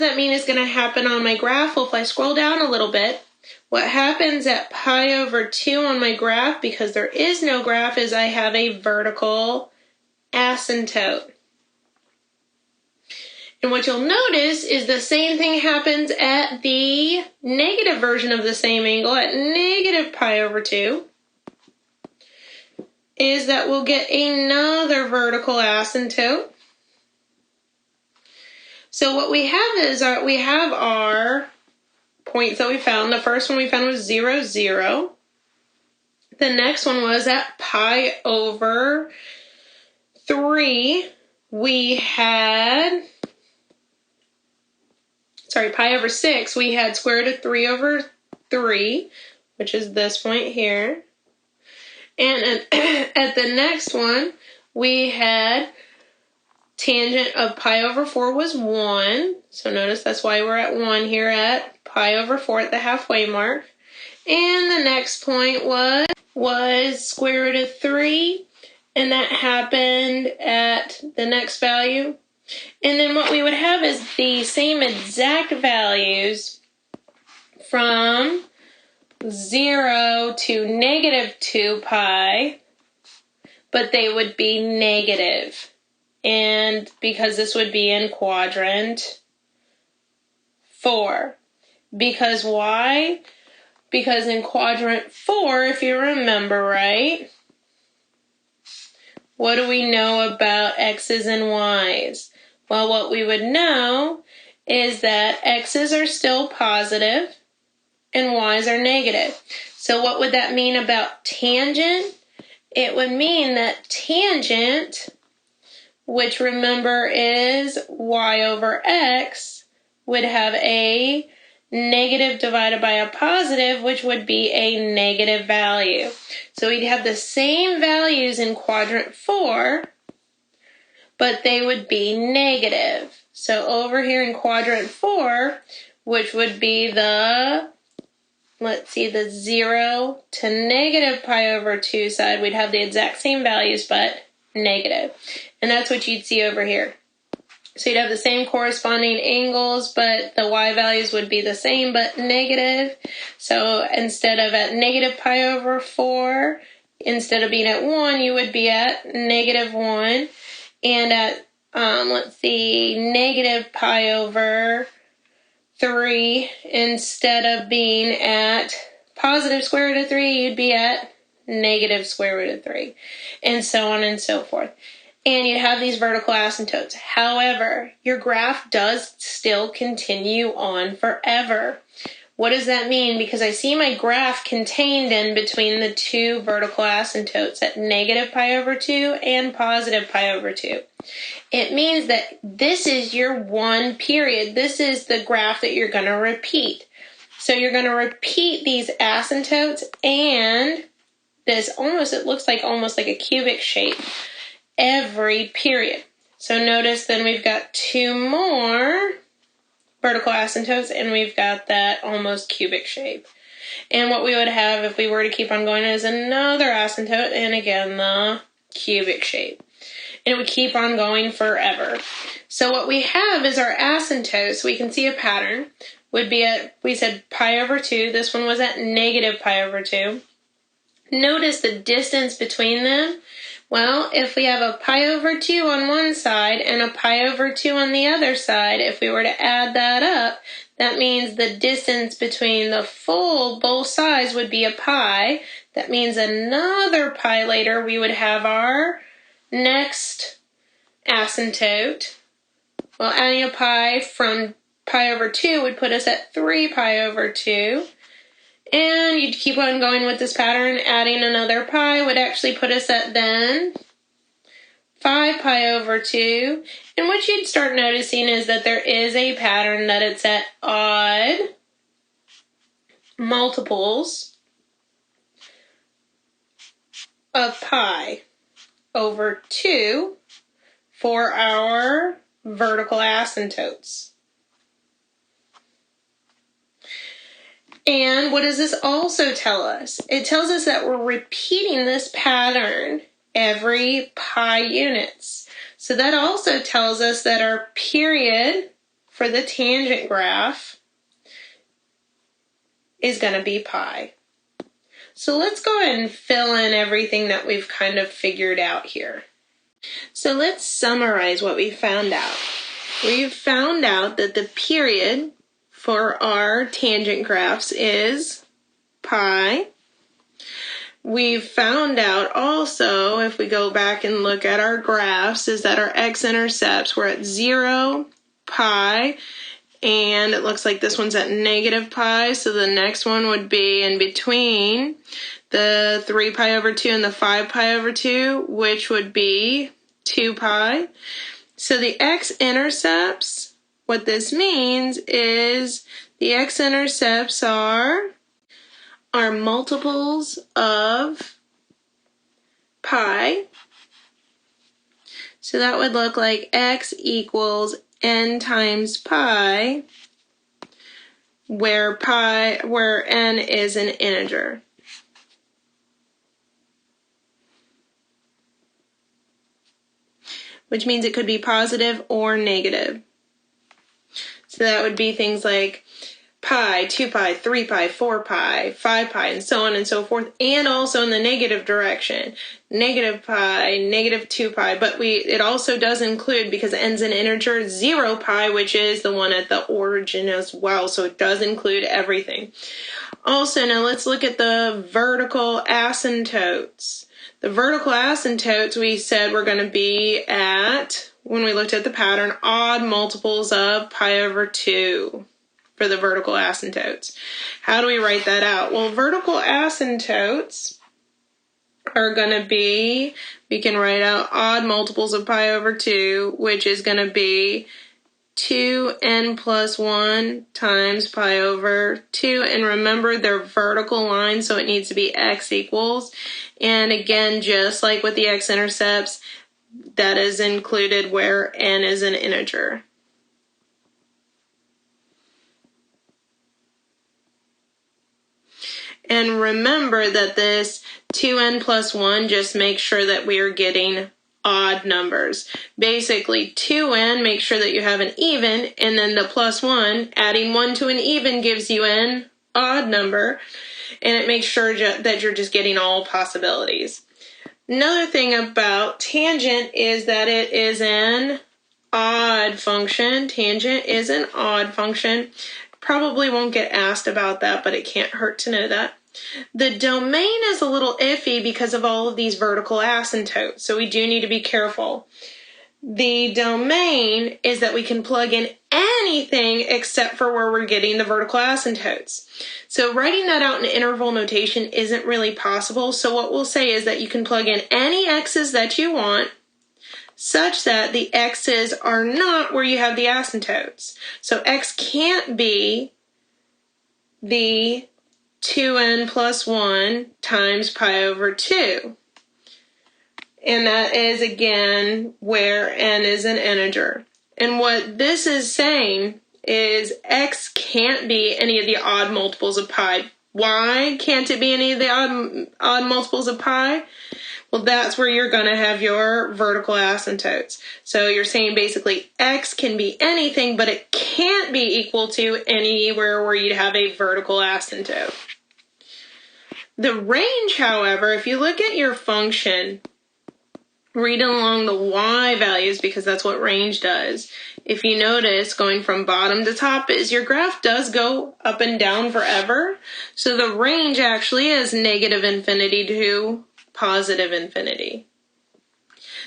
that mean is going to happen on my graph? Well, if I scroll down a little bit, what happens at pi over 2 on my graph, because there is no graph, is I have a vertical asymptote. And what you'll notice is the same thing happens at the negative version of the same angle, at negative pi over 2, is that we'll get another vertical asymptote. So what we have is we have our points that we found. The first one we found was 0, 0. The next one was at pi over 3. We had, pi over 6. We had square root of 3 over 3, which is this point here. And at the next one, we had tangent of pi over 4 was 1. So notice that's why we're at 1 here at pi over 4 at the halfway mark. And the next point was square root of 3. And that happened at the next value. And then what we would have is the same exact values from 0 to negative 2 pi, but they would be negative. And because this would be in quadrant 4. Because why? Because in quadrant 4, if you remember right, what do we know about x's and y's? Well, what we would know is that x's are still positive and y's are negative. So what would that mean about tangent? It would mean that tangent, which remember is y over x, would have a negative divided by a positive, which would be a negative value. So we'd have the same values in quadrant 4, but they would be negative. So over here in quadrant 4, which would be the, the 0 to negative pi over 2 side, we'd have the exact same values, but negative. And that's what you'd see over here. So you'd have the same corresponding angles, but the y values would be the same, but negative. So instead of at negative pi over 4, instead of being at 1, you would be at negative 1. And at, negative pi over 3, instead of being at positive square root of 3, you'd be at negative square root of 3. And so on and so forth. And you'd have these vertical asymptotes. However, your graph does still continue on forever. What does that mean? Because I see my graph contained in between the two vertical asymptotes at negative pi over 2 and positive pi over 2. It means that this is your one period. This is the graph that you're going to repeat. So you're going to repeat these asymptotes, and it looks like almost like a cubic shape every period. So notice then we've got 2 more vertical asymptotes, and we've got that almost cubic shape. And what we would have if we were to keep on going is another asymptote, and again the cubic shape. And it would keep on going forever. So what we have is our asymptotes. We can see a pattern. Would be at, we said pi over 2. This one was at negative pi over 2. Notice the distance between them. Well, if we have a pi over 2 on one side and a pi over 2 on the other side, if we were to add that up, that means the distance between the full both sides would be a pi. That means another pi later we would have our next asymptote. Well, adding a pi from pi over 2 would put us at 3 pi over 2. And you'd keep on going with this pattern. Adding another pi would actually put us at then 5 pi over 2. And what you'd start noticing is that there is a pattern that it's at odd multiples of pi over 2 for our vertical asymptotes. And what does this also tell us? It tells us that we're repeating this pattern every pi units. So that also tells us that our period for the tangent graph is going to be pi. So let's go ahead and fill in everything that we've kind of figured out here. So let's summarize what we found out. We've found out that the period for our tangent graphs is pi. We've found out also, if we go back and look at our graphs, is that our x-intercepts were at 0, pi, and it looks like this one's at negative pi, so the next one would be in between the 3 pi over 2 and the 5 pi over 2, which would be 2 pi. So the x-intercepts, what this means is the x-intercepts are multiples of pi. So that would look like x equals n times pi, where n is an integer. Which means it could be positive or negative. So that would be things like pi, 2 pi, 3 pi, 4 pi, 5 pi, and so on and so forth, and also in the negative direction. Negative pi, negative 2 pi, but it also does include, because it ends in integer, 0 pi, which is the one at the origin as well, so it does include everything. Also, now let's look at the vertical asymptotes. The vertical asymptotes, we said, were going to be at, when we looked at the pattern, odd multiples of pi over 2 for the vertical asymptotes. How do we write that out? Well, vertical asymptotes are going to be, we can write out odd multiples of pi over 2, which is going to be 2n plus 1 times pi over 2. And remember, they're vertical lines, so it needs to be x equals. And again, just like with the x-intercepts, that is included where n is an integer. And remember that this 2n plus 1 just makes sure that we are getting odd numbers. Basically, 2n makes sure that you have an even, and then the plus 1, adding 1 to an even gives you an odd number, and it makes sure that you're just getting all possibilities. Another thing about tangent is that it is an odd function. Tangent is an odd function. Probably won't get asked about that, but it can't hurt to know that. The domain is a little iffy because of all of these vertical asymptotes, so we do need to be careful. The domain is that we can plug in anything except for where we're getting the vertical asymptotes. So writing that out in interval notation isn't really possible, so what we'll say is that you can plug in any x's that you want, such that the x's are not where you have the asymptotes. So x can't be the 2n plus 1 times pi over 2. And that is, again, where n is an integer. And what this is saying is x can't be any of the odd multiples of pi. Why can't it be any of the odd multiples of pi? Well, that's where you're going to have your vertical asymptotes. So you're saying basically x can be anything, but it can't be equal to anywhere where you'd have a vertical asymptote. The range, however, if you look at your function, read along the y values because that's what range does. If you notice, going from bottom to top is your graph does go up and down forever. So the range actually is negative infinity to positive infinity.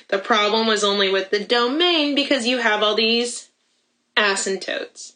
The problem was only with the domain because you have all these asymptotes.